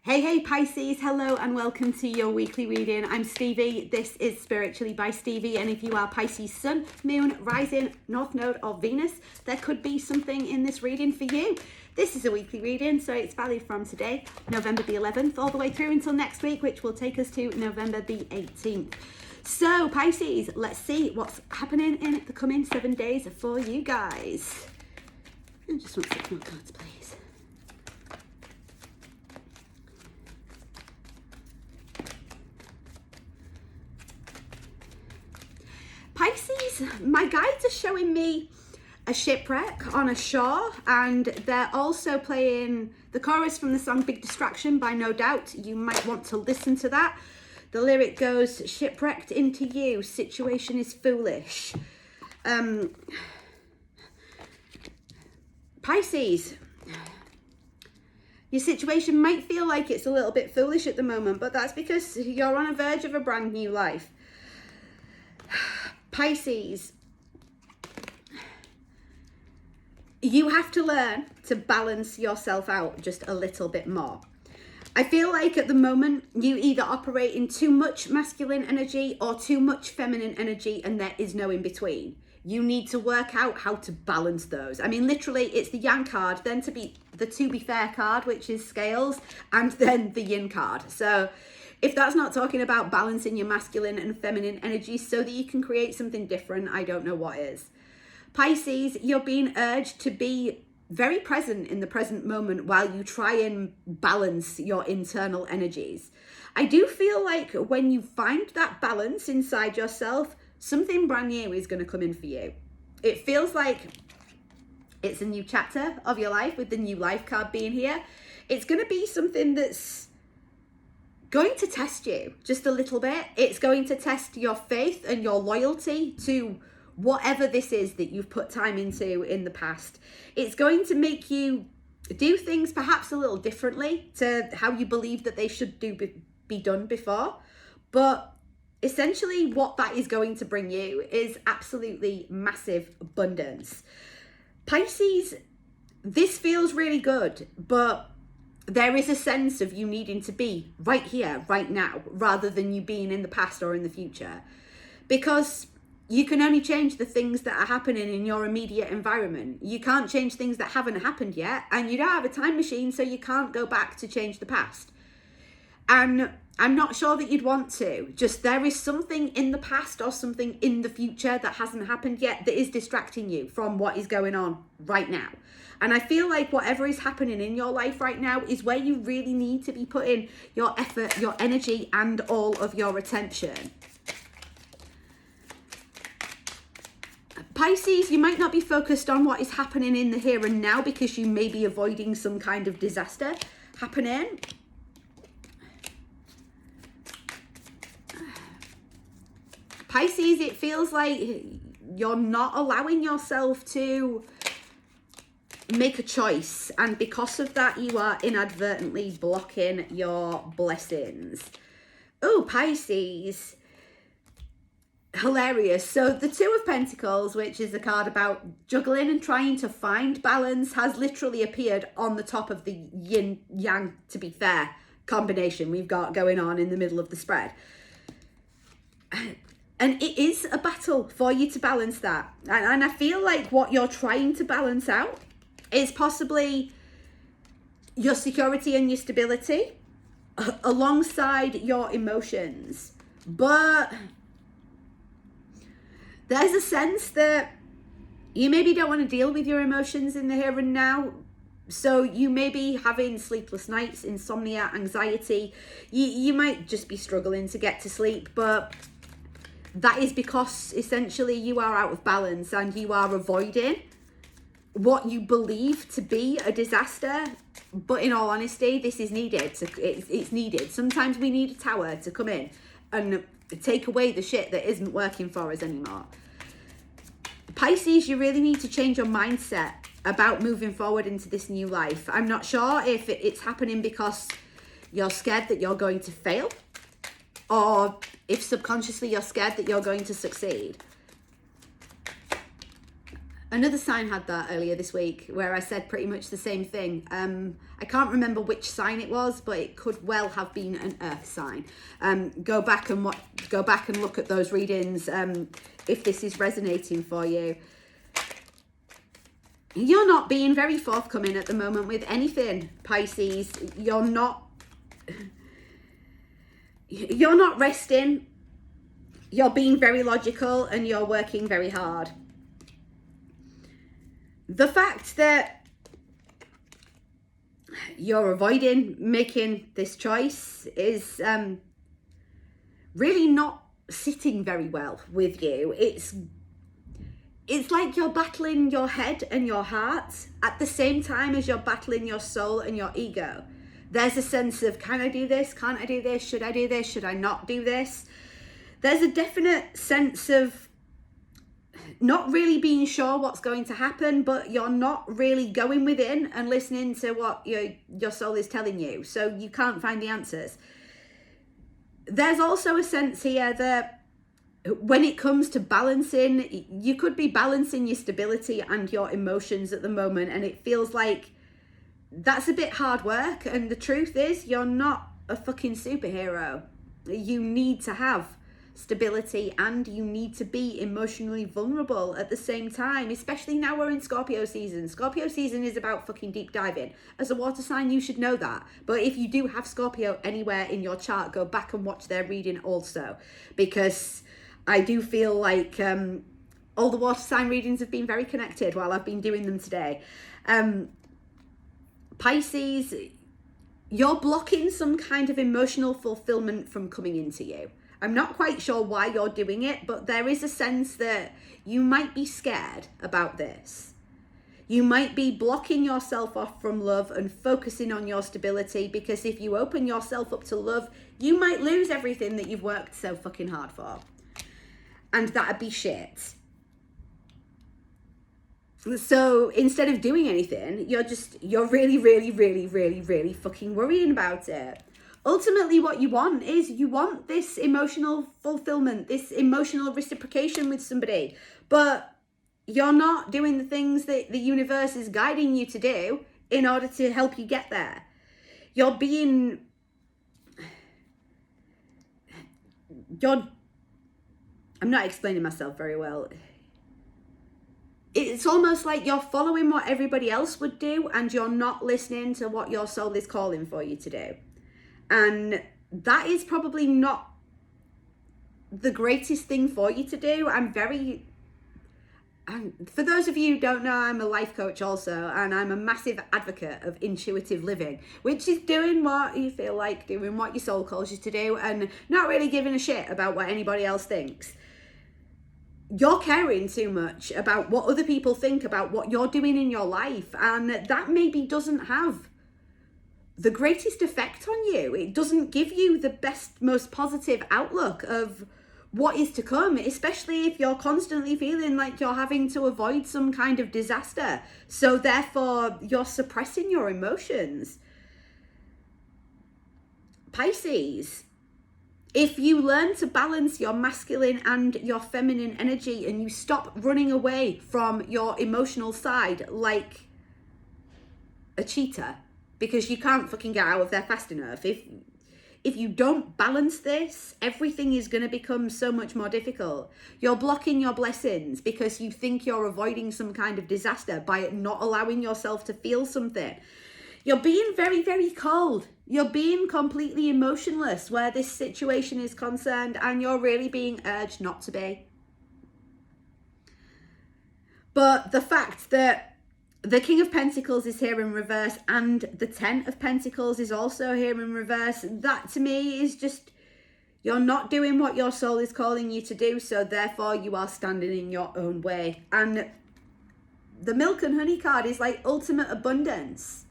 Hey Pisces, hello and welcome to your weekly reading. I'm Stevie. This is Spiritually by Stevie, and if you are Pisces Sun, Moon, Rising, North Node or Venus, there could be something in this reading for you. This is a weekly reading, so it's valid from today, November the 11th, all the way through until next week, which will take us to November the 18th. So Pisces, let's see what's happening in the coming 7 days for you guys. And just want 6 more cards, please. Pisces, my guides are showing me a shipwreck on a shore, and they're also playing the chorus from the song Big Distraction by No Doubt. You might want to listen to that. The lyric goes, shipwrecked into you, situation is foolish. Pisces, your situation might feel like it's a little bit foolish at the moment, but that's because you're on a verge of a brand new life. Pisces, you have to learn to balance yourself out just a little bit more. I feel like at the moment you either operate in too much masculine energy or too much feminine energy, and there is no in between. You need to work out how to balance those. I mean, literally, it's the Yang card, then to be fair card, which is scales, and then the Yin card. So if that's not talking about balancing your masculine and feminine energy so that you can create something different, I don't know what is. Pisces, you're being urged to be very present in the present moment while you try and balance your internal energies. I do feel like when you find that balance inside yourself, something brand new is going to come in for you. It feels like it's a new chapter of your life with the new life card being here. It's going to be something that's going to test you just a little bit. It's going to test your faith and your loyalty to whatever this is that you've put time into in the past. It's going to make you do things perhaps a little differently to how you believe that they should be done before. But essentially what that is going to bring you is absolutely massive abundance. Pisces, this feels really good, but there is a sense of you needing to be right here, right now, rather than you being in the past or in the future. Because you can only change the things that are happening in your immediate environment. You can't change things that haven't happened yet, and you don't have a time machine, so you can't go back to change the past. And I'm not sure that you'd want to. Just there is something in the past or something in the future that hasn't happened yet that is distracting you from what is going on right now. And I feel like whatever is happening in your life right now is where you really need to be putting your effort, your energy, and all of your attention. Pisces, you might not be focused on what is happening in the here and now because you may be avoiding some kind of disaster happening. Pisces, it feels like you're not allowing yourself to make a choice, and because of that you are inadvertently blocking your blessings. Oh, Pisces, hilarious. So the Two of Pentacles, which is a card about juggling and trying to find balance, has literally appeared on the top of the yin yang, to be fair, combination we've got going on in the middle of the spread. And it is a battle for you to balance that. And I feel like what you're trying to balance out is possibly your security and your stability alongside your emotions. But there's a sense that you maybe don't want to deal with your emotions in the here and now. So you may be having sleepless nights, insomnia, anxiety. You might just be struggling to get to sleep, but that is because essentially you are out of balance and you are avoiding what you believe to be a disaster. But in all honesty, this is needed. It's needed. Sometimes we need a tower to come in and take away the shit that isn't working for us anymore. Pisces, you really need to change your mindset about moving forward into this new life. I'm not sure if it's happening because you're scared that you're going to fail, or if subconsciously you're scared that you're going to succeed. Another sign had that earlier this week where I said pretty much the same thing. I can't remember which sign it was, but it could well have been an earth sign. Go back and look at those readings if this is resonating for you. You're not being very forthcoming at the moment with anything, Pisces. You're not resting. You're being very logical and you're working very hard. The fact that you're avoiding making this choice is really not sitting very well with you. It's like you're battling your head and your heart at the same time as you're battling your soul and your ego. There's a sense of, can I do this? Can't I do this? Should I do this? Should I not do this? There's a definite sense of not really being sure what's going to happen, but you're not really going within and listening to what your soul is telling you. So you can't find the answers. There's also a sense here that when it comes to balancing, you could be balancing your stability and your emotions at the moment, and it feels like that's a bit hard work. And the truth is, you're not a fucking superhero. You need to have stability and you need to be emotionally vulnerable at the same time, especially now we're in Scorpio season. Scorpio season is about fucking deep diving. As a water sign, you should know that. But if you do have Scorpio anywhere in your chart, go back and watch their reading also, because I do feel like all the water sign readings have been very connected while I've been doing them today. Pisces, you're blocking some kind of emotional fulfillment from coming into you. I'm not quite sure why you're doing it, but there is a sense that you might be scared about this. You might be blocking yourself off from love and focusing on your stability, because if you open yourself up to love, you might lose everything that you've worked so fucking hard for. And that'd be shit. So instead of doing anything, you're really, really, really, really, really fucking worrying about it. Ultimately, what you want is this emotional fulfillment, this emotional reciprocation with somebody, but you're not doing the things that the universe is guiding you to do in order to help you get there. I'm not explaining myself very well. It's almost like you're following what everybody else would do and you're not listening to what your soul is calling for you to do. And that is probably not the greatest thing for you to do. For those of you who don't know, I'm a life coach also, and I'm a massive advocate of intuitive living, which is doing what you feel like doing, what your soul calls you to do, and not really giving a shit about what anybody else thinks. You're caring too much about what other people think about what you're doing in your life, and that maybe doesn't have the greatest effect on you. It doesn't give you the best, most positive outlook of what is to come, especially if you're constantly feeling like you're having to avoid some kind of disaster. So therefore, you're suppressing your emotions. Pisces, if you learn to balance your masculine and your feminine energy and you stop running away from your emotional side like a cheetah, because you can't fucking get out of there fast enough. If you don't balance this, everything is going to become so much more difficult. You're blocking your blessings because you think you're avoiding some kind of disaster by not allowing yourself to feel something. You're being very, very cold. You're being completely emotionless where this situation is concerned, and you're really being urged not to be. But the fact that the King of Pentacles is here in reverse and the Ten of Pentacles is also here in reverse, that to me is just, you're not doing what your soul is calling you to do, so therefore you are standing in your own way. And the Milk and Honey card is like ultimate abundance.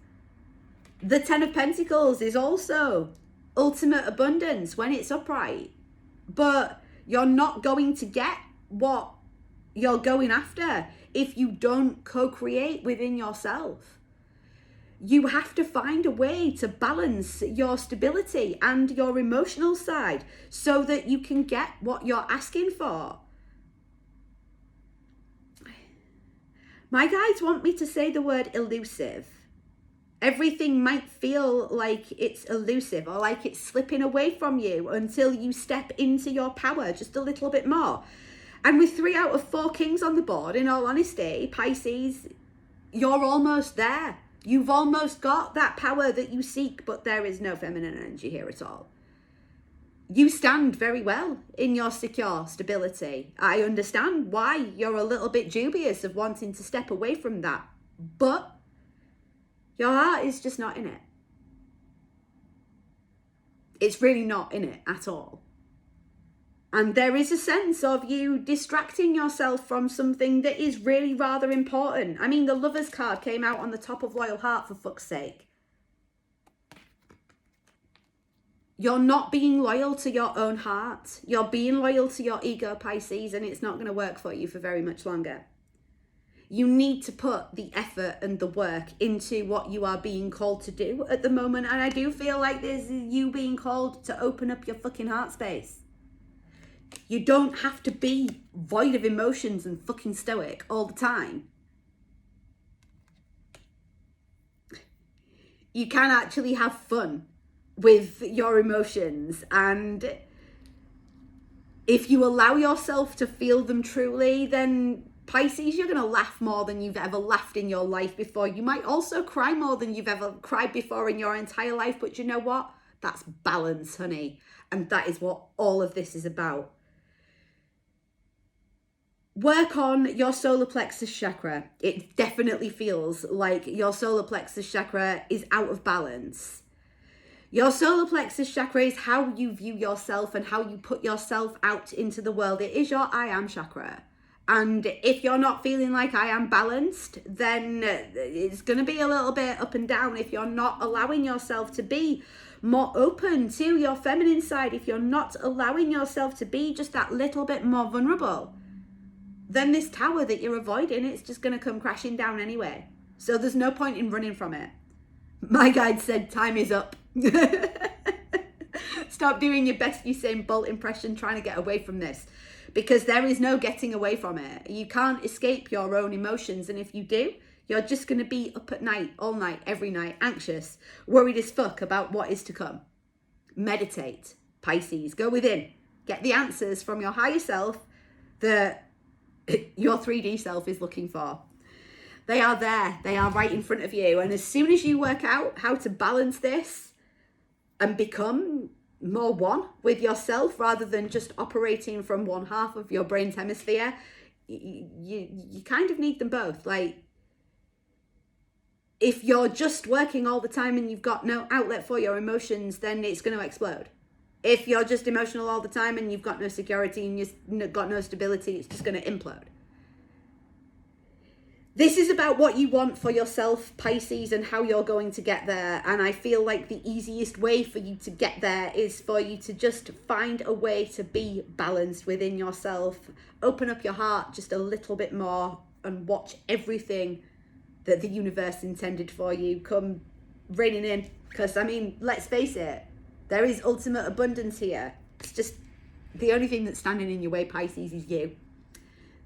The Ten of Pentacles is also ultimate abundance when it's upright. But you're not going to get what you're going after if you don't co-create within yourself. You have to find a way to balance your stability and your emotional side so that you can get what you're asking for. My guides want me to say the word elusive. Everything might feel like it's elusive or like it's slipping away from you until you step into your power just a little bit more. And with 3 out of 4 kings on the board, in all honesty, Pisces, you're almost there. You've almost got that power that you seek, but there is no feminine energy here at all. You stand very well in your secure stability. I understand why you're a little bit dubious of wanting to step away from that, but your heart is just not in it. It's really not in it at all. And there is a sense of you distracting yourself from something that is really rather important. I mean, the Lovers card came out on the top of Loyal Heart, for fuck's sake. You're not being loyal to your own heart. You're being loyal to your ego, Pisces, and it's not going to work for you for very much longer. You need to put the effort and the work into what you are being called to do at the moment. And I do feel like this is you being called to open up your fucking heart space. You don't have to be void of emotions and fucking stoic all the time. You can actually have fun with your emotions, and if you allow yourself to feel them truly, then Pisces, you're going to laugh more than you've ever laughed in your life before. You might also cry more than you've ever cried before in your entire life, but you know what? That's balance, honey, and that is what all of this is about. Work on your solar plexus chakra. It definitely feels like your solar plexus chakra is out of balance. Your solar plexus chakra is how you view yourself and how you put yourself out into the world. It is your I am chakra. And if you're not feeling like I am balanced, then it's going to be a little bit up and down. If you're not allowing yourself to be more open to your feminine side, if you're not allowing yourself to be just that little bit more vulnerable, then this tower that you're avoiding, it's just going to come crashing down anyway. So there's no point in running from it. My guide said time is up. Stop doing your best Usain Bolt impression trying to get away from this, because there is no getting away from it. You can't escape your own emotions, and if you do, you're just going to be up at night, all night, every night, anxious, worried as fuck about what is to come. Meditate, Pisces. Go within. Get the answers from your higher self that your 3D self is looking for. They are there. They are right in front of you. And as soon as you work out how to balance this and become more one with yourself rather than just operating from one half of your brain's hemisphere, you kind of need them both. Like, if you're just working all the time and you've got no outlet for your emotions, then it's going to explode. If you're just emotional all the time and you've got no security and you've got no stability, it's just going to implode. This is about what you want for yourself, Pisces, and how you're going to get there. And I feel like the easiest way for you to get there is for you to just find a way to be balanced within yourself. Open up your heart just a little bit more and watch everything that the universe intended for you come raining in. Because, I mean, let's face it, there is ultimate abundance here. It's just the only thing that's standing in your way, Pisces, is you.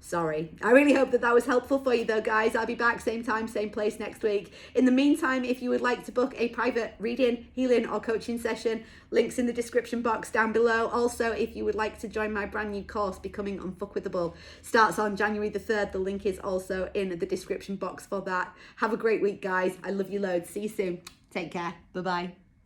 Sorry. I really hope that was helpful for you though, guys. I'll be back same time, same place next week. In the meantime, if you would like to book a private reading, healing or coaching session, links in the description box down below. Also, if you would like to join my brand new course, Becoming Unfuckwithable, starts on January the 3rd. The link is also in the description box for that. Have a great week, guys. I love you loads. See you soon. Take care. Bye-bye.